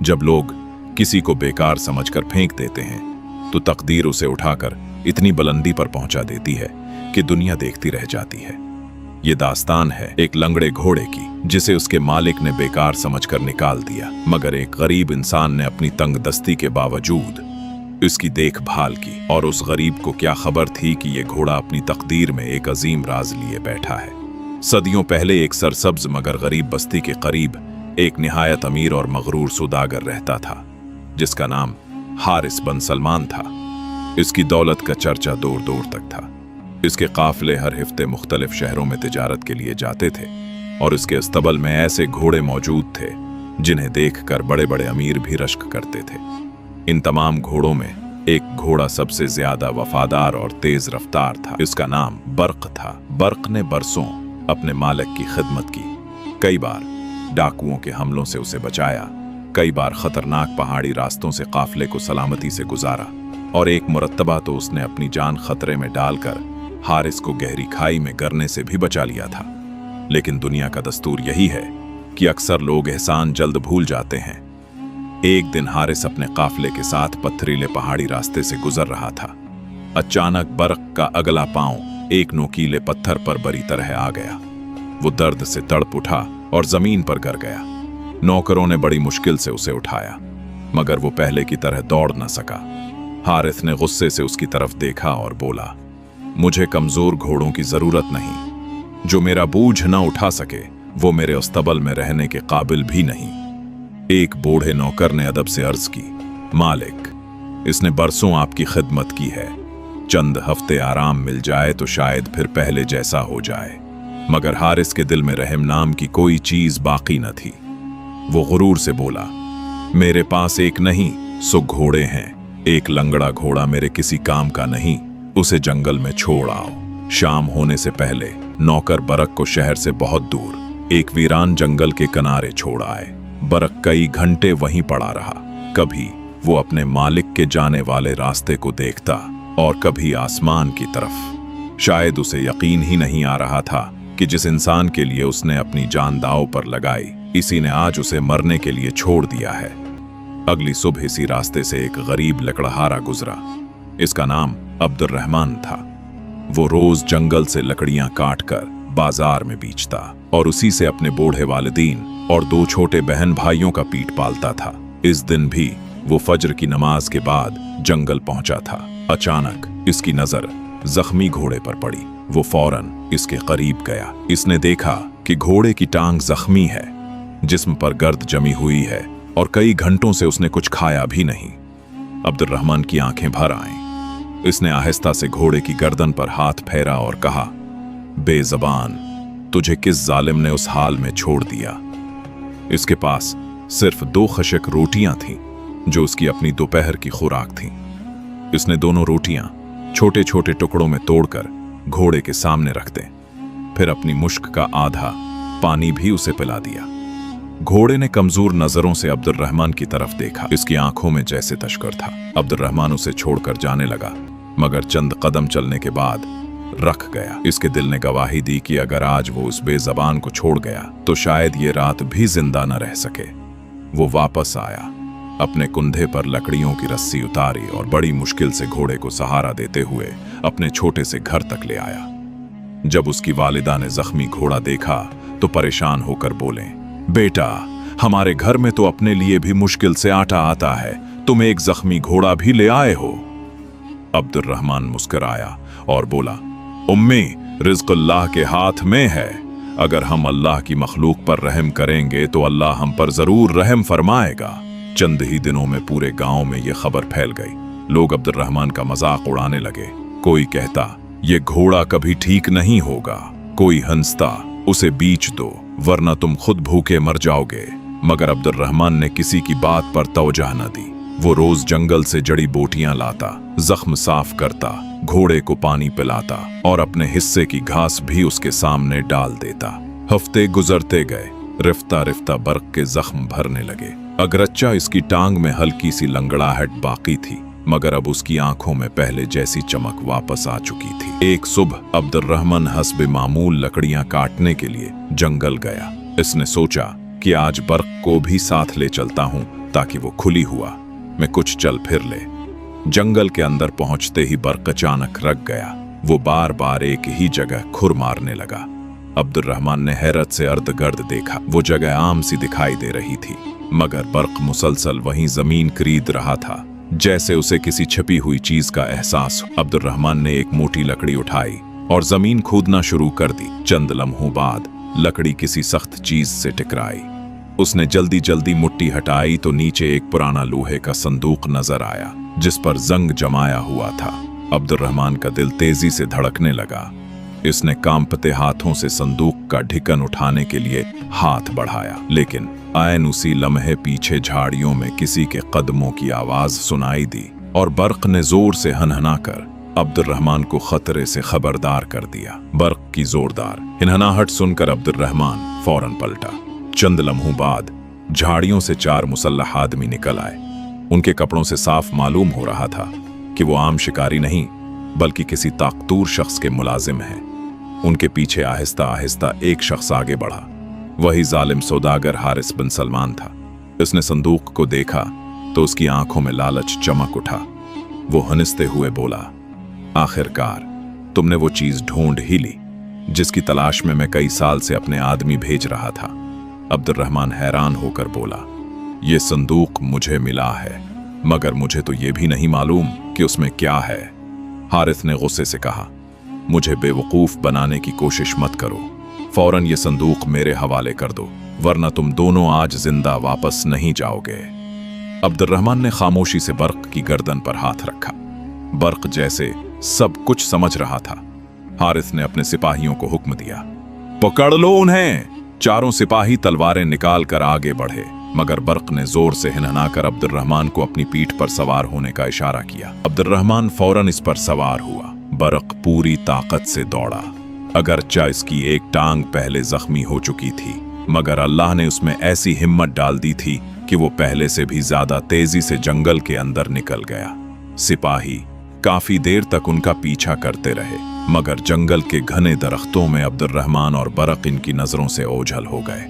जब लोग किसी को बेकार समझकर फेंक देते हैं तो तकदीर उसे उठाकर इतनी बुलंदी पर पहुंचा देती है कि दुनिया देखती रह जाती है। ये दास्तान है एक लंगड़े घोड़े की जिसे उसके मालिक ने बेकार समझकर निकाल दिया, मगर एक गरीब इंसान ने अपनी तंगदस्ती के बावजूद इसकी देखभाल की। और उस गरीब को क्या खबर थी कि ये घोड़ा अपनी तकदीर में एक अजीम राज लिए बैठा है। सदियों पहले एक सरसब्ज मगर गरीब बस्ती के करीब एक निहायत अमीर और मगरूर सौदागर रहता था, जिसका नाम हारिस बन सलमान था। इसकी दौलत का चर्चा दूर दूर तक था। इसके काफिले हर हफ्ते मुख्तलिफ शहरों में तिजारत के लिए जाते थे और इसके अस्तबल में ऐसे घोड़े मौजूद थे जिन्हें देखकर बड़े बड़े अमीर भी रश्क करते थे। इन तमाम घोड़ों में एक घोड़ा सबसे ज्यादा वफादार और तेज रफ्तार था। इसका नाम बर्क था। बर्क ने बरसों अपने मालिक की खिदमत की। कई बार डाकुओं के हमलों से उसे बचाया, कई बार खतरनाक पहाड़ी रास्तों से काफिले को सलामती से गुजारा, और एक मुरतबा तो उसने अपनी जान खतरे में डालकर हारिस को गहरी खाई में गिरने से भी बचा लिया था। लेकिन दुनिया का दस्तूर यही है कि अक्सर लोग एहसान जल्द भूल जाते हैं। एक दिन हारिस अपने काफिले के साथ पथरीले पहाड़ी रास्ते से गुजर रहा था। अचानक बर्क का अगला पांव एक नोकीले पत्थर पर बरी तरह आ गया। वो दर्द से तड़प उठा और जमीन पर गिर गया। नौकरों ने बड़ी मुश्किल से उसे उठाया, मगर वो पहले की तरह दौड़ न सका। हारिस ने गुस्से से उसकी तरफ देखा और बोला, मुझे कमजोर घोड़ों की जरूरत नहीं। जो मेरा बोझ न उठा सके वो मेरे अस्तबल में रहने के काबिल भी नहीं। एक बूढ़े नौकर ने अदब से अर्ज की, मालिक, इसने बरसों आपकी खिदमत की है। चंद हफ्ते आराम मिल जाए तो शायद फिर पहले जैसा हो जाए। मगर हारिस के दिल में रहम नाम की कोई चीज बाकी न थी। वो गुरूर से बोला, मेरे पास एक नहीं सो घोड़े हैं। एक लंगड़ा घोड़ा मेरे किसी काम का नहीं, उसे जंगल में छोड़ आओ। शाम होने से पहले नौकर बरक को शहर से बहुत दूर एक वीरान जंगल के किनारे छोड़ आए। बरक कई घंटे वहीं पड़ा रहा। कभी वो अपने मालिक के जाने वाले रास्ते को देखता और कभी आसमान की तरफ। शायद उसे यकीन ही नहीं आ रहा था कि जिस इंसान के लिए उसने अपनी जान दांव पर लगाई, इसी ने आज उसे मरने के लिए छोड़ दिया है। अगली सुबह इसी रास्ते से एक गरीब लकड़हारा गुजरा। इसका नाम अब्दुर्रहमान था। वो रोज जंगल से लकड़ियां काटकर बाजार में बेचता और उसी से अपने बूढ़े वालिदीन और 2 छोटे बहन भाइयों का पेट पालता था। इस दिन भी वो फज्र की नमाज के बाद जंगल पहुंचा था। अचानक इसकी नजर जख्मी घोड़े पर पड़ी। वो फौरन इसके करीब गया। इसने देखा कि घोड़े की टांग जख्मी है, जिस्म पर गर्द जमी हुई है और कई घंटों से उसने कुछ खाया भी नहीं। अब्दुर्रहमान की आंखें भर आईं। इसने आहिस्ता से घोड़े की गर्दन पर हाथ फेरा और कहा, बेज़बान, तुझे किस जालिम ने उस हाल में छोड़ दिया? इसके पास सिर्फ 2 खशक रोटियां थीं, जो उसकी अपनी दोपहर की खुराक थीं। इसने दोनों रोटियां छोटे छोटे टुकड़ों में तोड़कर घोड़े के सामने रख दें, फिर अपनी मुश्क का आधा पानी भी उसे पिला दिया। घोड़े ने कमजोर नजरों से अब्दुर्रहमान की तरफ देखा। इसकी आंखों में जैसे तश्कर था। अब्दुर्रहमान उसे छोड़कर जाने लगा, मगर चंद कदम चलने के बाद रख गया। इसके दिल ने गवाही दी कि अगर आज वो उस बेज़बान को छोड़ गया तो शायद ये रात भी जिंदा न रह सके। वो वापस आया, अपने कुंधे पर लकड़ियों की रस्सी उतारी और बड़ी मुश्किल से घोड़े को सहारा देते हुए अपने छोटे से घर तक ले आया। जब उसकी वालिदा ने जख्मी घोड़ा देखा तो परेशान होकर बोले, बेटा, हमारे घर में तो अपने लिए भी मुश्किल से आटा आता है, तुम एक जख्मी घोड़ा भी ले आए हो। अब्दुर्रहमान मुस्कुराया और बोला, उम्मी, रिज़्क़ अल्लाह के हाथ में है। अगर हम अल्लाह की मखलूक पर रहम करेंगे तो अल्लाह हम पर जरूर रहम फरमाएगा। चंद ही दिनों में पूरे गांव में यह खबर फैल गई। लोग अब्दुर्रहमान का मजाक उड़ाने लगे। कोई कहता, ये घोड़ा कभी ठीक नहीं होगा। कोई हंसता, उसे बेच दो वरना तुम खुद भूखे मर जाओगे। मगर अब्दुर्रहमान ने किसी की बात पर तवज्जो न दी। वो रोज जंगल से जड़ी बूटियां लाता, जख्म साफ करता, घोड़े को पानी पिलाता और अपने हिस्से की घास भी उसके सामने डाल देता। हफ्ते गुजरते गए। रिफ्ता रिफ्ता बर्क के जख्म भरने लगे। अगरच्चा इसकी टांग में हल्की सी लंगड़ाहट बाकी थी, मगर अब उसकी आंखों में पहले जैसी चमक वापस आ चुकी थी। एक सुबह अब्दुर्रहमान हस्बे मामूल लकड़ियां काटने के लिए जंगल गया। इसने सोचा कि आज बर्क को भी साथ ले चलता हूं ताकि वो खुली हुआ में कुछ चल फिर ले। जंगल के अंदर पहुंचते ही बर्क अचानक रक गया। वो बार बार एक ही जगह खुर मारने लगा। अब्दुर्रहमान ने हैरत से अर्द-गर्द देखा। वो जगह आम सी दिखाई दे रही थी, मगर बर्क मुसलसल वहीं जमीन करीद रहा था, जैसे उसे किसी छिपी हुई चीज का एहसास हो। अब्दुर्रहमान ने एक मोटी लकड़ी उठाई और जमीन खोदना शुरू कर दी। चंद लम्हों बाद लकड़ी किसी सख्त चीज से टकराई। उसने जल्दी जल्दी मुट्ठी हटाई तो नीचे एक पुराना लोहे का संदूक नजर आया, जिस पर जंग जमाया हुआ था। अब्दुर्रहमान का दिल तेजी से धड़कने लगा। इसने कांपते हाथों से संदूक का ढक्कन उठाने के लिए हाथ बढ़ाया, लेकिन ऐन उसी लम्हे पीछे झाड़ियों में किसी के कदमों की आवाज सुनाई दी और बर्क ने जोर से हनहनाकर अब्दुर्रहमान को खतरे से खबरदार कर दिया। बर्क की जोरदार हिनहनाहट सुनकर अब्दुर्रहमान फौरन पलटा। चंद लम्हों बाद झाड़ियों से 4 मुसल्लह आदमी निकल आए। उनके कपड़ों से साफ मालूम हो रहा था कि वो आम शिकारी नहीं, बल्कि किसी ताकतूर शख्स के मुलाजिम हैं। उनके पीछे आहिस्ता आहिस्ता एक शख्स आगे बढ़ा। वही जालिम सौदागर हारिस बिन सलमान था। उसने संदूक को देखा तो उसकी आंखों में लालच चमक उठा। वो हंसते हुए बोला, आखिरकार तुमने वो चीज ढूंढ ही ली जिसकी तलाश में मैं कई साल से अपने आदमी भेज रहा था। अब्दुर्रहमान हैरान होकर बोला, ये संदूक मुझे मिला है, मगर मुझे तो ये भी नहीं मालूम कि उसमें क्या है। हारिस ने गुस्से से कहा, मुझे बेवकूफ बनाने की कोशिश मत करो। फौरन ये संदूक मेरे हवाले कर दो, वरना तुम दोनों आज जिंदा वापस नहीं जाओगे। अब्दुर्रहमान ने खामोशी से बर्क की गर्दन पर हाथ रखा। बर्क जैसे सब कुछ समझ रहा था। हारिस ने अपने सिपाहियों को हुक्म दिया, पकड़ लो उन्हें। चारों सिपाही तलवारें निकाल कर आगे बढ़े, मगर बर्क ने जोर से हिनहनाकर अब्दुर्रहमान को अपनी पीठ पर सवार होने का इशारा किया। अब्दुर्रहमान फौरन इस पर सवार हुआ। बर्क पूरी ताकत से दौड़ा। अगरचा इसकी एक टांग पहले जख्मी हो चुकी थी, मगर अल्लाह ने उसमें ऐसी हिम्मत डाल दी थी कि वो पहले से भी ज्यादा तेजी से जंगल के अंदर निकल गया। सिपाही काफी देर तक उनका पीछा करते रहे, मगर जंगल के घने दरख्तों में अब्दुर्रहमान और बर्क इनकी नजरों से ओझल हो गए।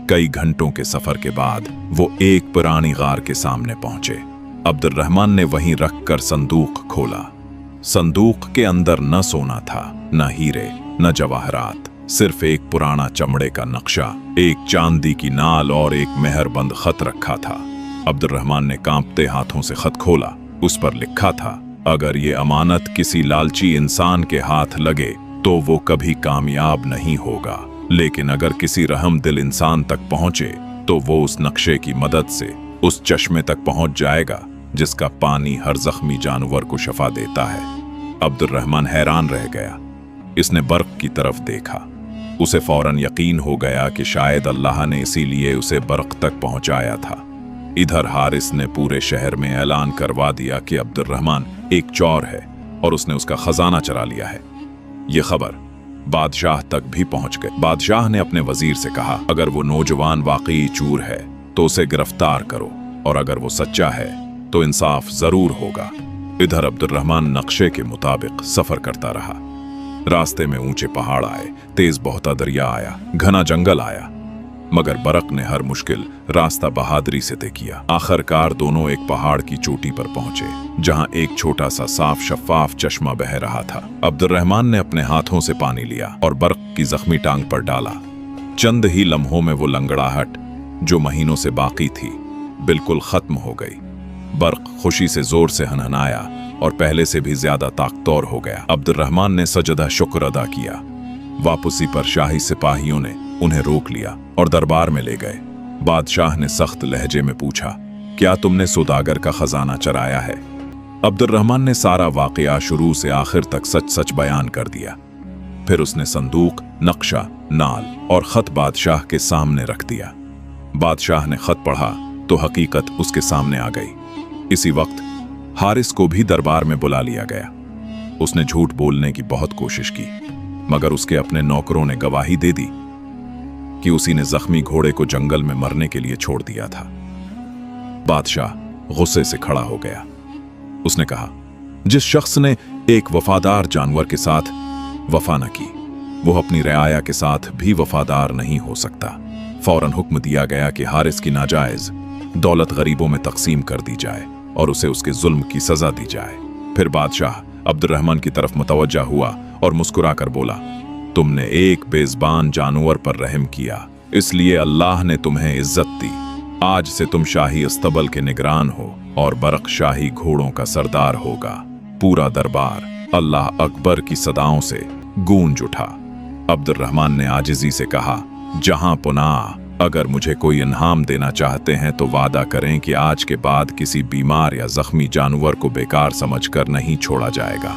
कई घंटों के सफर के बाद वो एक पुरानी गार के सामने पहुंचे। अब्दुर्रहमान ने वहीं रखकर संदूक खोला। संदूक के अंदर न सोना था, न हीरे, न जवाहरात, सिर्फ एक पुराना चमड़े का नक्शा, एक चांदी की नाल और एक मेहरबंद खत रखा था। अब्दुर्रहमान ने कांपते हाथों से खत खोला। उस पर लिखा था, अगर ये अमानत किसी लालची इंसान के हाथ लगे तो वो कभी कामयाब नहीं होगा, लेकिन अगर किसी रहम दिल इंसान तक पहुंचे तो वो उस नक्शे की मदद से उस चश्मे तक पहुंच जाएगा जिसका पानी हर जख्मी जानवर को शफा देता है। अब्दुर्रहमान हैरान रह गया। इसने बर्क की तरफ देखा। उसे फौरन यकीन हो गया कि शायद अल्लाह ने इसीलिए उसे बर्क तक पहुंचाया था। इधर हारिस ने पूरे शहर में ऐलान करवा दिया कि अब्दुर्रहमान एक चोर है और उसने उसका खजाना चुरा लिया है। यह खबर बादशाह तक भी पहुंच गई। बादशाह ने अपने वजीर से कहा, अगर वो नौजवान वाकई चूर है तो उसे गिरफ्तार करो, और अगर वो सच्चा है तो इंसाफ जरूर होगा। इधर अब्दुर्रहमान नक्शे के मुताबिक सफर करता रहा। रास्ते में ऊंचे पहाड़ आए, तेज बहता दरिया आया, घना जंगल आया, मगर बर्क ने हर मुश्किल रास्ता बहादुरी से तय किया। आखिरकार दोनों एक पहाड़ की चोटी पर पहुंचे, जहां एक छोटा सा साफ शफाफ चश्मा बह रहा था। अब्दुर्रहमान ने अपने हाथों से पानी लिया और बर्क की जख्मी टांग पर डाला। चंद ही लम्हों में वो लंगड़ाहट जो महीनों से बाकी थी बिल्कुल खत्म हो गई। बर्क खुशी से जोर से हनहनाया और पहले से भी ज्यादा ताकतवर हो गया। अब्दुर्रहमान ने सजदा शुक्र अदा किया। वापसी पर शाही सिपाहियों ने उन्हें रोक लिया और दरबार में ले गए। बादशाह ने सख्त लहजे में पूछा, क्या तुमने सौदागर का खजाना चराया है? अब्दुर्रहमान ने सारा वाकया शुरू से आखिर तक सच सच बयान कर दिया। फिर उसने संदूक, नक्शा, नाल और खत बादशाह के सामने रख दिया। बादशाह ने खत पढ़ा तो हकीकत उसके सामने आ गई। इसी वक्त हारिस को भी दरबार में बुला लिया गया। उसने झूठ बोलने की बहुत कोशिश की, मगर उसके अपने नौकरों ने गवाही दे दी कि उसी ने जख्मी घोड़े को जंगल में मरने के लिए छोड़ दिया था। बादशाह गुस्से से खड़ा हो गया। उसने कहा, जिस शख्स ने एक वफादार जानवर के साथ वफा न की, वो अपनी रियाया के साथ भी वफादार नहीं हो सकता। फौरन हुक्म दिया गया कि हारिस की नाजायज दौलत गरीबों में तकसीम कर दी जाए और उसे उसके जुल्म की सजा दी जाए। फिर बादशाह अब्दुर्रहमान की तरफ मुतवज्जा हुआ और मुस्कुराकर बोला, तुमने एक बेज़बान जानवर पर रहम किया, इसलिए अल्लाह ने तुम्हें इज्जत दी। आज से तुम शाही अस्तबल के निगरान हो और बरक शाही घोड़ों का सरदार होगा। पूरा दरबार अल्लाह अकबर की सदाओं से गूंज उठा। अब्दुर्रहमान ने आजिज़ी से कहा, जहां पुनाह, अगर मुझे कोई इनाम देना चाहते हैं तो वादा करें कि आज के बाद किसी बीमार या जख्मी जानवर को बेकार समझकर नहीं छोड़ा जाएगा।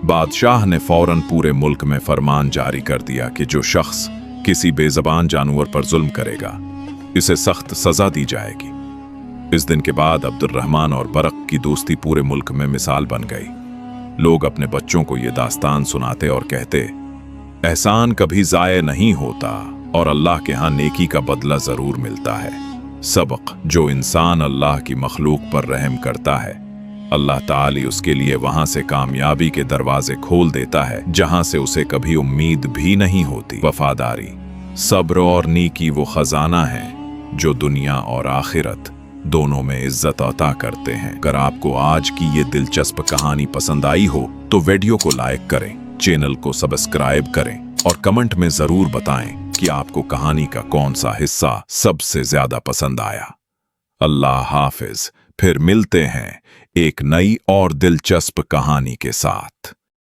बादशाह ने फौरन पूरे मुल्क में फरमान जारी कर दिया कि जो शख्स किसी बेज़बान जानवर पर जुल्म करेगा, इसे सख्त सजा दी जाएगी। इस दिन के बाद अब्दुर्रहमान और बरक की दोस्ती पूरे मुल्क में मिसाल बन गई। लोग अपने बच्चों को ये दास्तान सुनाते और कहते, एहसान कभी ज़ाये नहीं होता और अल्लाह के यहाँ नेकी का बदला जरूर मिलता है। सबक, जो इंसान अल्लाह की मखलूक पर रहम करता है, अल्लाह ताली उसके लिए वहां से कामयाबी के दरवाजे खोल देता है जहां से उसे कभी उम्मीद भी नहीं होती। वफादारी, सब्र और नेकी वो खजाना है जो दुनिया और आखिरत दोनों में इज्जत अता करते हैं। अगर आपको आज की ये दिलचस्प कहानी पसंद आई हो तो वीडियो को लाइक करें, चैनल को सब्सक्राइब करें और कमेंट में जरूर बताएं कि आपको कहानी का कौन सा हिस्सा सबसे ज्यादा पसंद आया। अल्लाह हाफिज। फिर मिलते हैं एक नई और दिलचस्प कहानी के साथ।